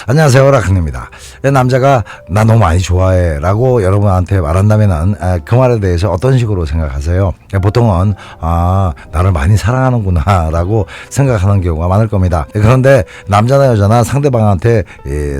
안녕하세요, 락hn입니다. 남자가 나 너무 많이 좋아해 라고 여러분한테 말한다면 그 말에 대해서 어떤 식으로 생각하세요? 보통은 나를 많이 사랑하는구나 라고 생각하는 경우가 많을 겁니다. 그런데 남자나 여자나 상대방한테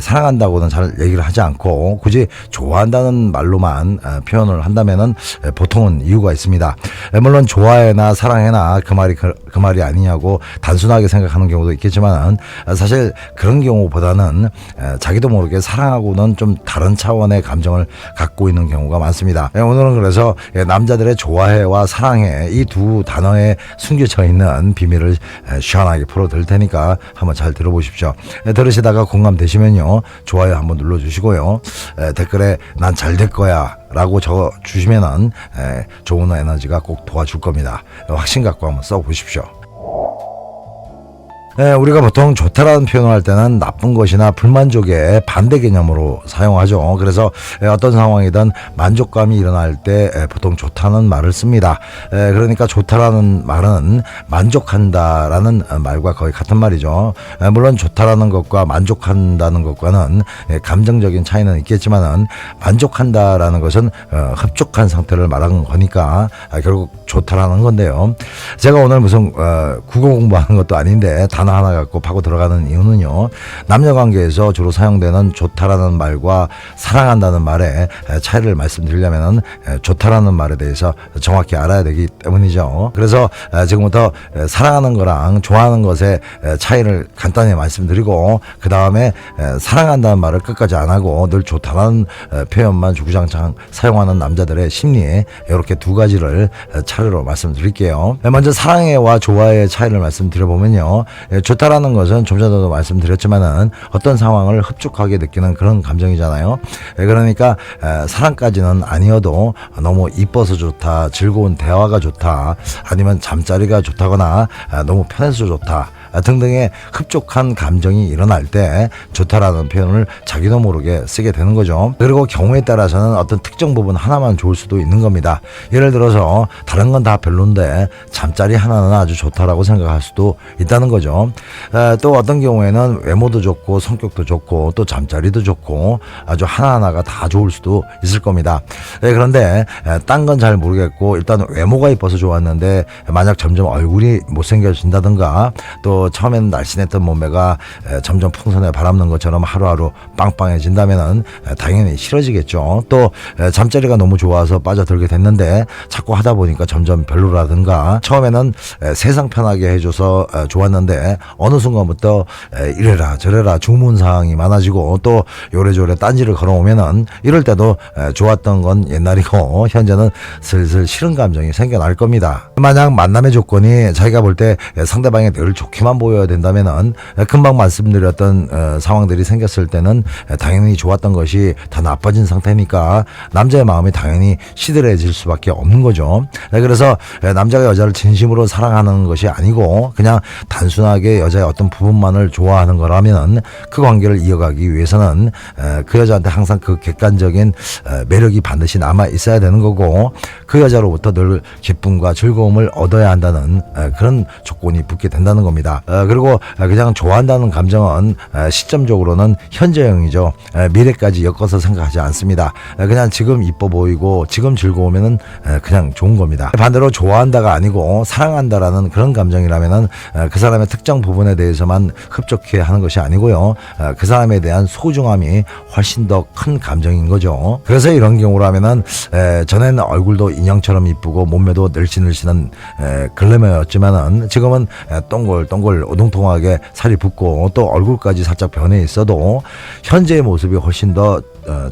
사랑한다고는 잘 얘기를 하지 않고 굳이 좋아한다는 말로만 표현을 한다면 보통은 이유가 있습니다. 물론 좋아해나 사랑해나 그 말이 아니냐고 단순하게 생각하는 경우도 있겠지만 사실 그런 경우보다는 자기도 모르게 사랑하고는 좀 다른 차원의 감정을 갖고 있는 경우가 많습니다. 오늘은 그래서 남자들의 좋아해와 사랑해 이 두 단어에 숨겨져 있는 비밀을 시원하게 풀어드릴 테니까 한번 잘 들어보십시오. 들으시다가 공감되시면요, 좋아요 한번 눌러주시고요, 댓글에 난 잘 될 거야 라고 적어주시면은 좋은 에너지가 꼭 도와줄 겁니다. 확신 갖고 한번 써보십시오. 우리가 보통 좋다라는 표현을 할 때는 나쁜 것이나 불만족의 반대 개념으로 사용하죠. 그래서 어떤 상황이든 만족감이 일어날 때 보통 좋다는 말을 씁니다. 그러니까 좋다라는 말은 만족한다라는 말과 거의 같은 말이죠. 물론 좋다라는 것과 만족한다는 것과는 감정적인 차이는 있겠지만은 만족한다라는 것은 흡족한 상태를 말하는 거니까 결국 좋다라는 건데요. 제가 오늘 무슨 국어 공부하는 것도 아닌데 단어 하나 갖고 파고 들어가는 이유는요, 남녀 관계에서 주로 사용되는 좋다라는 말과 사랑한다는 말의 차이를 말씀드리려면 좋다라는 말에 대해서 정확히 알아야 되기 때문이죠. 그래서 지금부터 사랑하는 거랑 좋아하는 것의 차이를 간단히 말씀드리고, 그 다음에 사랑한다는 말을 끝까지 안 하고 늘 좋다라는 표현만 주구장창 사용하는 남자들의 심리, 이렇게 두 가지를 차례로 말씀드릴게요. 먼저 사랑해와 좋아해의 차이를 말씀드려보면요, 좋다라는 것은 좀 전에도 말씀드렸지만은 어떤 상황을 흡족하게 느끼는 그런 감정이잖아요. 그러니까 사랑까지는 아니어도 너무 이뻐서 좋다, 즐거운 대화가 좋다, 아니면 잠자리가 좋다거나 너무 편해서 좋다 등등의 흡족한 감정이 일어날 때 좋다라는 표현을 자기도 모르게 쓰게 되는 거죠. 그리고 경우에 따라서는 어떤 특정 부분 하나만 좋을 수도 있는 겁니다. 예를 들어서 다른 건 다 별론데 잠자리 하나는 아주 좋다라고 생각할 수도 있다는 거죠. 또 어떤 경우에는 외모도 좋고 성격도 좋고 또 잠자리도 좋고 아주 하나하나가 다 좋을 수도 있을 겁니다. 그런데 딴 건 잘 모르겠고 일단 외모가 이뻐서 좋았는데 만약 점점 얼굴이 못생겨진다든가 또 처음에는 날씬했던 몸매가 점점 풍선에 바람는 것처럼 하루하루 빵빵해진다면은 당연히 싫어지겠죠. 또 잠자리가 너무 좋아서 빠져들게 됐는데 자꾸 하다 보니까 점점 별로라든가, 처음에는 세상 편하게 해줘서 좋았는데 어느 순간부터 이래라 저래라 주문사항이 많아지고 또 요래조래 딴지를 걸어오면은 이럴 때도 좋았던 건 옛날이고 현재는 슬슬 싫은 감정이 생겨날 겁니다. 만약 만남의 조건이 자기가 볼 때 상대방이 늘 좋게만 보여야 된다면은 금방 말씀드렸던 상황들이 생겼을 때는 당연히 좋았던 것이 다 나빠진 상태니까 남자의 마음이 당연히 시들해질 수밖에 없는 거죠. 그래서 남자가 여자를 진심으로 사랑하는 것이 아니고 그냥 단순하게 여자의 어떤 부분만을 좋아하는 거라면 그 관계를 이어가기 위해서는 그 여자한테 항상 그 객관적인 매력이 반드시 남아 있어야 되는 거고, 그 여자로부터 늘 기쁨과 즐거움을 얻어야 한다는 그런 조건이 붙게 된다는 겁니다. 그리고 그냥 좋아한다는 감정은 시점적으로는 현재형이죠. 미래까지 엮어서 생각하지 않습니다. 그냥 지금 이뻐 보이고 지금 즐거우면은 그냥 좋은 겁니다. 반대로 좋아한다가 아니고 사랑한다라는 그런 감정이라면은 그 사람의 특정 부분에 대해서만 흡족해 하는 것이 아니고요, 그 사람에 대한 소중함이 훨씬 더 큰 감정인 거죠. 그래서 이런 경우라면은 전에는 얼굴도 인형처럼 이쁘고 몸매도 늘씬늘씬한 글래머였지만은 지금은 동글동글 오동통하게 살이 붓고 또 얼굴까지 살짝 변해 있어도 현재의 모습이 훨씬 더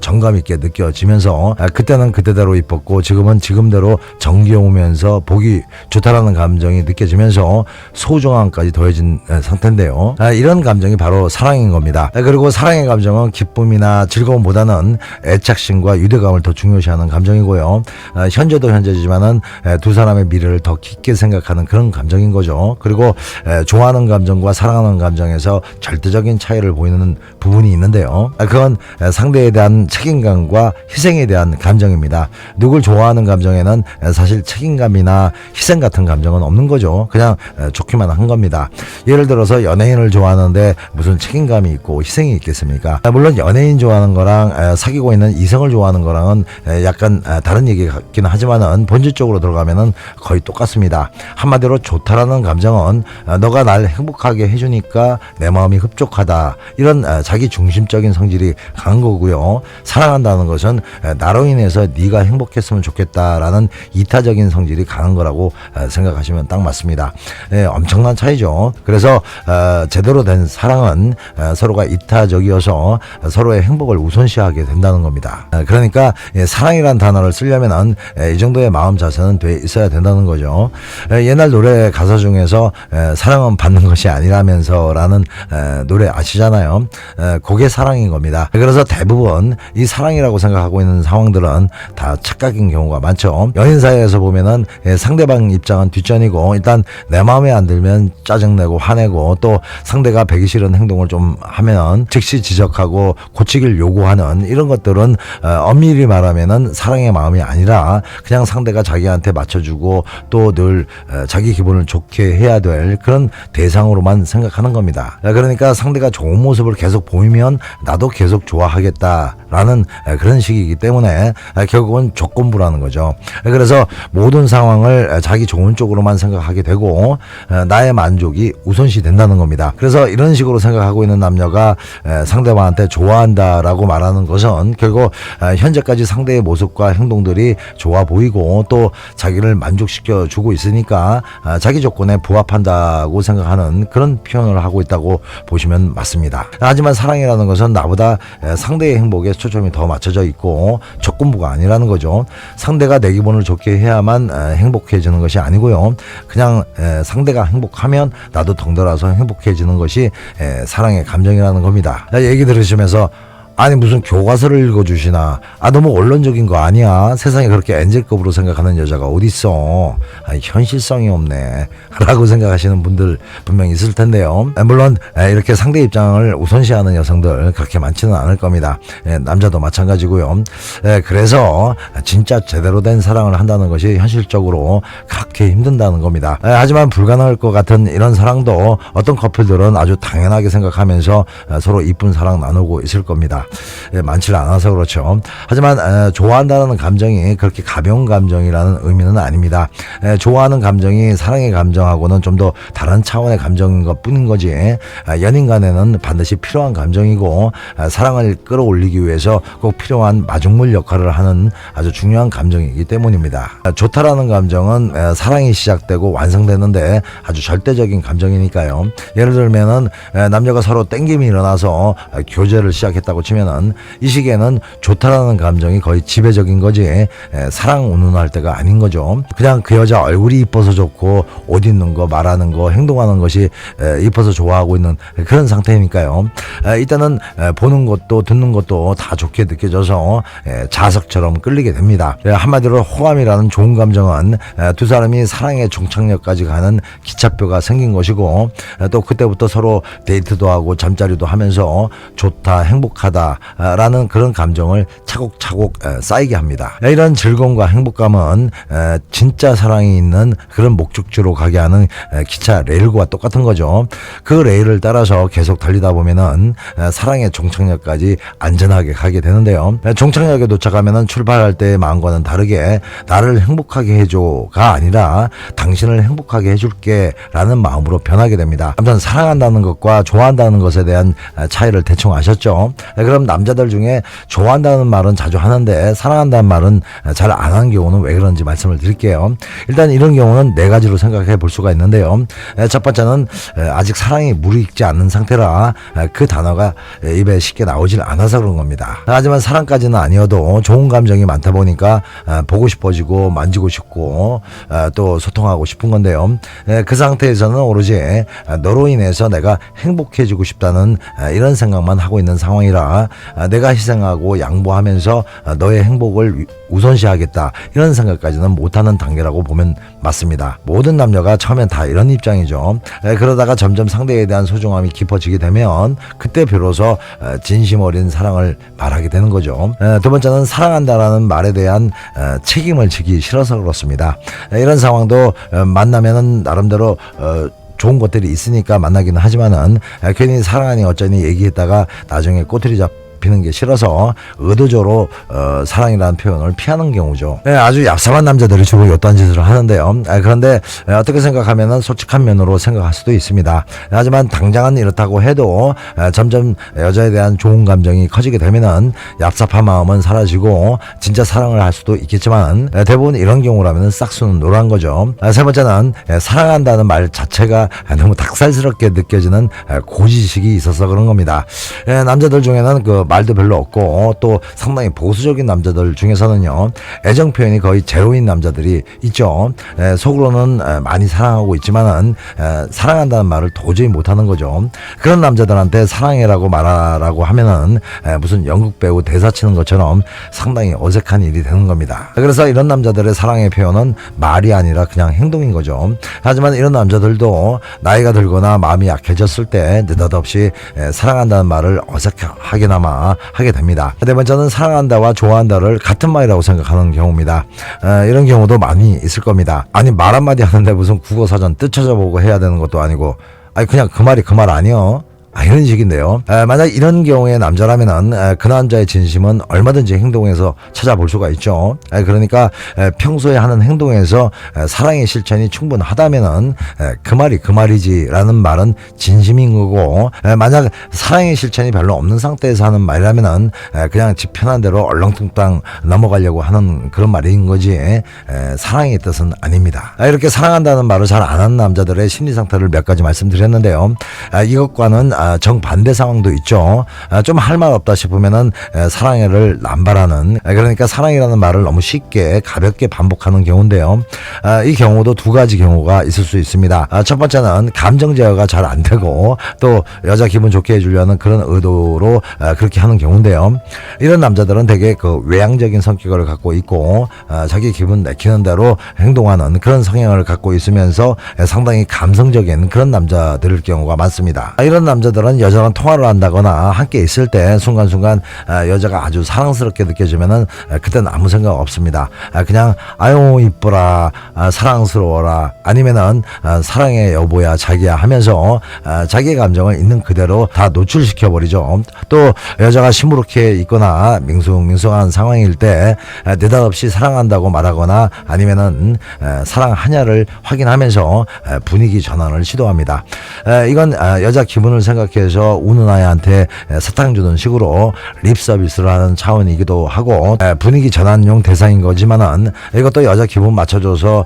정감 있게 느껴지면서 그때는 그때대로 이뻤고 지금은 지금대로 정겨우면서 보기 좋다라는 감정이 느껴지면서 소중함까지 더해진 상태인데요. 이런 감정이 바로 사랑인 겁니다. 그리고 사랑의 감정은 기쁨이나 즐거움보다는 애착심과 유대감을 더 중요시하는 감정이고요. 현재도 현재지만은 두 사람의 미래를 더 깊게 생각하는 그런 감정인 거죠. 그리고 좋아하는 좋아하는 감정과 사랑하는 감정에서 절대적인 차이를 보이는 부분이 있는데요. 그건 상대에 대한 책임감과 희생에 대한 감정입니다. 누굴 좋아하는 감정에는 사실 책임감이나 희생 같은 감정은 없는 거죠. 그냥 좋기만 한 겁니다. 예를 들어서 연예인을 좋아하는데 무슨 책임감이 있고 희생이 있겠습니까? 물론 연예인 좋아하는 거랑 사귀고 있는 이성을 좋아하는 거랑은 약간 다른 얘기 같기는 하지만은 본질적으로 들어가면은 거의 똑같습니다. 한마디로 좋다라는 감정은 너가 날 행복하게 해주니까 내 마음이 흡족하다, 이런 자기 중심적인 성질이 강한 거고요. 사랑한다는 것은 나로 인해서 네가 행복했으면 좋겠다라는 이타적인 성질이 강한 거라고 생각하시면 딱 맞습니다. 엄청난 차이죠. 그래서 제대로 된 사랑은 서로가 이타적이어서 서로의 행복을 우선시하게 된다는 겁니다. 그러니까 사랑이란 단어를 쓰려면은 이 정도의 마음 자세는 돼 있어야 된다는 거죠. 옛날 노래 가사 중에서 사랑은 받는 것이 아니라면서라는 노래 아시잖아요. 그게 사랑인 겁니다. 그래서 대부분 이 사랑이라고 생각하고 있는 상황들은 다 착각인 경우가 많죠. 연인 사이에서 보면은 상대방 입장은 뒷전이고 일단 내 마음에 안 들면 짜증내고 화내고 또 상대가 배기 싫은 행동을 좀 하면 즉시 지적하고 고치기를 요구하는 이런 것들은 엄밀히 말하면은 사랑의 마음이 아니라 그냥 상대가 자기한테 맞춰주고 또 늘 자기 기분을 좋게 해야 될 그런 대상으로만 생각하는 겁니다. 그러니까 상대가 좋은 모습을 계속 보이면 나도 계속 좋아하겠다라는 그런 식이기 때문에 결국은 조건부라는 거죠. 그래서 모든 상황을 자기 좋은 쪽으로만 생각하게 되고 나의 만족이 우선시 된다는 겁니다. 그래서 이런 식으로 생각하고 있는 남녀가 상대방한테 좋아한다라고 말하는 것은 결국 현재까지 상대의 모습과 행동들이 좋아 보이고 또 자기를 만족시켜 주고 있으니까 자기 조건에 부합한다고 생각하는 그런 표현을 하고 있다고 보시면 맞습니다. 하지만 사랑이라는 것은 나보다 상대의 행복에 초점이 더 맞춰져 있고 조건부가 아니라는 거죠. 상대가 내 기분을 좋게 해야만 행복해지는 것이 아니고요. 그냥 상대가 행복하면 나도 덩달아서 행복해지는 것이 사랑의 감정이라는 겁니다. 얘기 들으시면서 아니 무슨 교과서를 읽어주시나, 너무 원론적인 거 아니야, 세상에 그렇게 엔젤급으로 생각하는 여자가 어딨어, 현실성이 없네 라고 생각하시는 분들 분명히 있을 텐데요. 물론 이렇게 상대 입장을 우선시하는 여성들 그렇게 많지는 않을 겁니다. 남자도 마찬가지고요. 그래서 진짜 제대로 된 사랑을 한다는 것이 현실적으로 그렇게 힘든다는 겁니다. 하지만 불가능할 것 같은 이런 사랑도 어떤 커플들은 아주 당연하게 생각하면서 서로 이쁜 사랑 나누고 있을 겁니다. 많지는 않아서 그렇죠. 하지만 좋아한다는 감정이 그렇게 가벼운 감정이라는 의미는 아닙니다. 좋아하는 감정이 사랑의 감정하고는 좀 더 다른 차원의 감정인 것 뿐인 거지, 연인 간에는 반드시 필요한 감정이고 사랑을 끌어올리기 위해서 꼭 필요한 마중물 역할을 하는 아주 중요한 감정이기 때문입니다. 좋다라는 감정은 사랑이 시작되고 완성되는데 아주 절대적인 감정이니까요. 예를 들면은 남녀가 서로 땡김이 일어나서 교제를 시작했다고 치면은 이 시기에는 좋다라는 감정이 거의 지배적인 거지 사랑 운운할 때가 아닌 거죠. 그냥 그 여자 얼굴이 이뻐서 좋고 옷 입는 거 말하는 거 행동하는 것이 이뻐서 좋아하고 있는 그런 상태니까요. 이때는 보는 것도 듣는 것도 다 좋게 느껴져서 자석처럼 끌리게 됩니다. 한마디로 호감이라는 좋은 감정은 두 사람이 사랑의 종착역까지 가는 기차표가 생긴 것이고 또 그때부터 서로 데이트도 하고 잠자리도 하면서 좋다 행복하다 라는 그런 감정을 차곡차곡 쌓이게 합니다. 이런 즐거움과 행복감은 진짜 사랑이 있는 그런 목적지로 가게 하는 기차 레일과 똑같은 거죠. 그 레일을 따라서 계속 달리다 보면은 사랑의 종착역까지 안전하게 가게 되는데요. 종착역에 도착하면은 출발할 때의 마음과는 다르게 나를 행복하게 해줘가 아니라 당신을 행복하게 해줄게 라는 마음으로 변하게 됩니다. 아무튼 사랑한다는 것과 좋아한다는 것에 대한 차이를 대충 아셨죠? 그럼 남자들 중에 좋아한다는 말은 자주 하는데 사랑한다는 말은 잘 안 하는 경우는 왜 그런지 말씀을 드릴게요. 일단 이런 경우는 네 가지로 생각해 볼 수가 있는데요. 첫 번째는 아직 사랑이 무르익지 않는 상태라 그 단어가 입에 쉽게 나오질 않아서 그런 겁니다. 하지만 사랑까지는 아니어도 좋은 감정이 많다 보니까 보고 싶어지고 만지고 싶고 또 소통하고 싶은 건데요. 그 상태에서는 오로지 너로 인해서 내가 행복해지고 싶다는 이런 생각만 하고 있는 상황이라 아니라 내가 희생하고 양보하면서 너의 행복을 우선시하겠다, 이런 생각까지는 못하는 단계라고 보면 맞습니다. 모든 남녀가 처음엔 다 이런 입장이죠. 그러다가 점점 상대에 대한 소중함이 깊어지게 되면 그때 비로소 진심 어린 사랑을 말하게 되는 거죠. 두 번째는 사랑한다라는 말에 대한 책임을 지기 싫어서 그렇습니다. 이런 상황도 만나면은 나름대로 좋은 것들이 있으니까 만나기는 하지만은 괜히 사랑하니 어쩌니 얘기했다가 나중에 꼬투리 잡히는 게 싫어서 의도적으로 사랑이라는 표현을 피하는 경우죠. 아주 얍삽한 남자들이 주로 이딴 짓을 하는데요. 그런데 어떻게 생각하면은 솔직한 면으로 생각할 수도 있습니다. 하지만 당장은 이렇다고 해도 점점 여자에 대한 좋은 감정이 커지게 되면은 얍삽한 마음은 사라지고 진짜 사랑을 할 수도 있겠지만 대부분 이런 경우라면 싹수는 노란 거죠. 세 번째는 사랑한다는 말 자체가 너무 닭살스럽게 느껴지는 고지식이 있어서 그런 겁니다. 남자들 중에는 그 말도 별로 없고 또 상당히 보수적인 남자들 중에서는요, 애정 표현이 거의 제로인 남자들이 있죠. 속으로는 많이 사랑하고 있지만은 사랑한다는 말을 도저히 못하는 거죠. 그런 남자들한테 사랑해라고 말하라고 하면은 무슨 연극 배우 대사 치는 것처럼 상당히 어색한 일이 되는 겁니다. 그래서 이런 남자들의 사랑의 표현은 말이 아니라 그냥 행동인 거죠. 하지만 이런 남자들도 나이가 들거나 마음이 약해졌을 때 느닷없이 사랑한다는 말을 어색하게나마 하게 됩니다. 네 번째는 사랑한다와 좋아한다를 같은 말이라고 생각하는 경우입니다. 이런 경우도 많이 있을 겁니다. 아니, 말 한마디 하는데 무슨 국어사전 뜻 찾아보고 해야 되는 것도 아니고, 아니 그냥 그 말이 그 말 아니요, 이런 식인데요. 만약 이런 경우에 남자라면은 그 남자의 진심은 얼마든지 행동에서 찾아볼 수가 있죠. 그러니까 평소에 하는 행동에서 사랑의 실천이 충분하다면은 그 말이 그 말이지라는 말은 진심인 거고, 만약 사랑의 실천이 별로 없는 상태에서 하는 말이라면은 그냥 지 편한 대로 얼렁뚱땅 넘어가려고 하는 그런 말인 거지 사랑의 뜻은 아닙니다. 이렇게 사랑한다는 말을 잘 안 하는 남자들의 심리 상태를 몇 가지 말씀드렸는데요. 이것과는 정반대 상황도 있죠. 좀 할 말 없다 싶으면은 사랑해를 남발하는, 그러니까 사랑이라는 말을 너무 쉽게 가볍게 반복하는 경우인데요. 이 경우도 두 가지 경우가 있을 수 있습니다. 첫 번째는 감정 제어가 잘 안 되고 또 여자 기분 좋게 해주려는 그런 의도로 그렇게 하는 경우인데요. 이런 남자들은 되게 그 외향적인 성격을 갖고 있고 자기 기분 내키는 대로 행동하는 그런 성향을 갖고 있으면서 상당히 감성적인 그런 남자들일 경우가 많습니다. 이런 남자들은 여자랑 통화를 한다거나 함께 있을 때 순간순간 여자가 아주 사랑스럽게 느껴지면은 그때는 아무 생각 없습니다. 그냥 아유 이뻐라, 사랑스러워라, 아니면은 사랑해 여보야 자기야 하면서 자기의 감정을 있는 그대로 다 노출시켜 버리죠. 또 여자가 시무룩해 있거나 밍숭밍숭한 상황일 때 느닷없이 사랑한다고 말하거나 아니면은 사랑하냐를 확인하면서 분위기 전환을 시도합니다. 이건 여자 기분을 생각해서 우는 아이한테 사탕 주는 식으로 립 서비스를 하는 차원이기도 하고 분위기 전환용 대상인 거지만은 이것도 여자 기분 맞춰줘서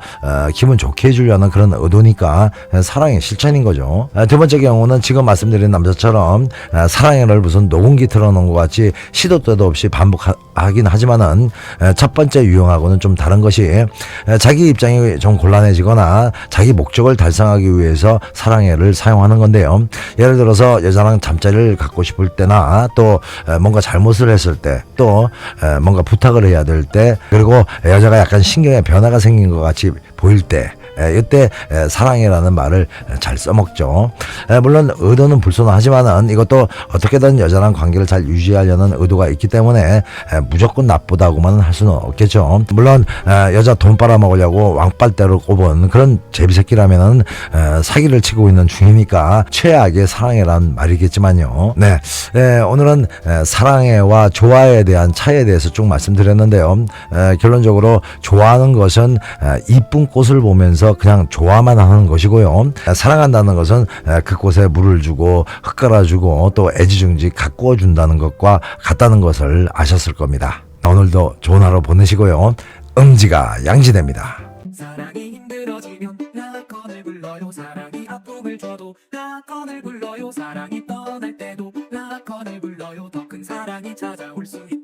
기분 좋게 해주려는 그런 의도니까 사랑의 실천인 거죠. 두 번째 경우는 지금 말씀드린 남자처럼 사랑해를 무슨 녹음기 틀어놓은 것 같이 시도 때도 없이 반복하긴 하지만은 첫 번째 유형하고는 좀 다른 것이 자기 입장이 좀 곤란해지거나 자기 목적을 달성하기 위해서 사랑해를 사용하는 건데요. 예를 들어서 여자랑 잠자리를 갖고 싶을 때나 또 뭔가 잘못을 했을 때, 또 뭔가 부탁을 해야 될 때, 그리고 여자가 약간 신경에 변화가 생긴 것 같이 보일 때, 이때 사랑해라는 말을 잘 써먹죠. 물론 의도는 불순하지만은 이것도 어떻게든 여자랑 관계를 잘 유지하려는 의도가 있기 때문에 무조건 나쁘다고만 할 수는 없겠죠. 물론 여자 돈 빨아먹으려고 왕빨대를 꼽은 그런 제비새끼라면은 사기를 치고 있는 중이니까 최악의 사랑해란 말이겠지만요. 네, 오늘은 사랑해와 좋아해에 대한 차이에 대해서 쭉 말씀드렸는데요. 결론적으로 좋아하는 것은 이쁜 꽃을 보면서 그냥 좋아만 하는 것이고요. 사랑한다는 것은 그 꽃에 물을 주고 흙 깔아주고 또 애지중지 가꾸어 준다는 것과 같다는 것을 아셨을 겁니다. 오늘도 좋은 하루 보내시고요. 음지가 양지됩니다. 사랑이 힘들어지면 라건을 불러요. 사랑이 아픔을 줘도 라건을 불러요. 사랑이 떠날 때도 라건을 불러요. 더 큰 사랑이 찾아올 수 있다.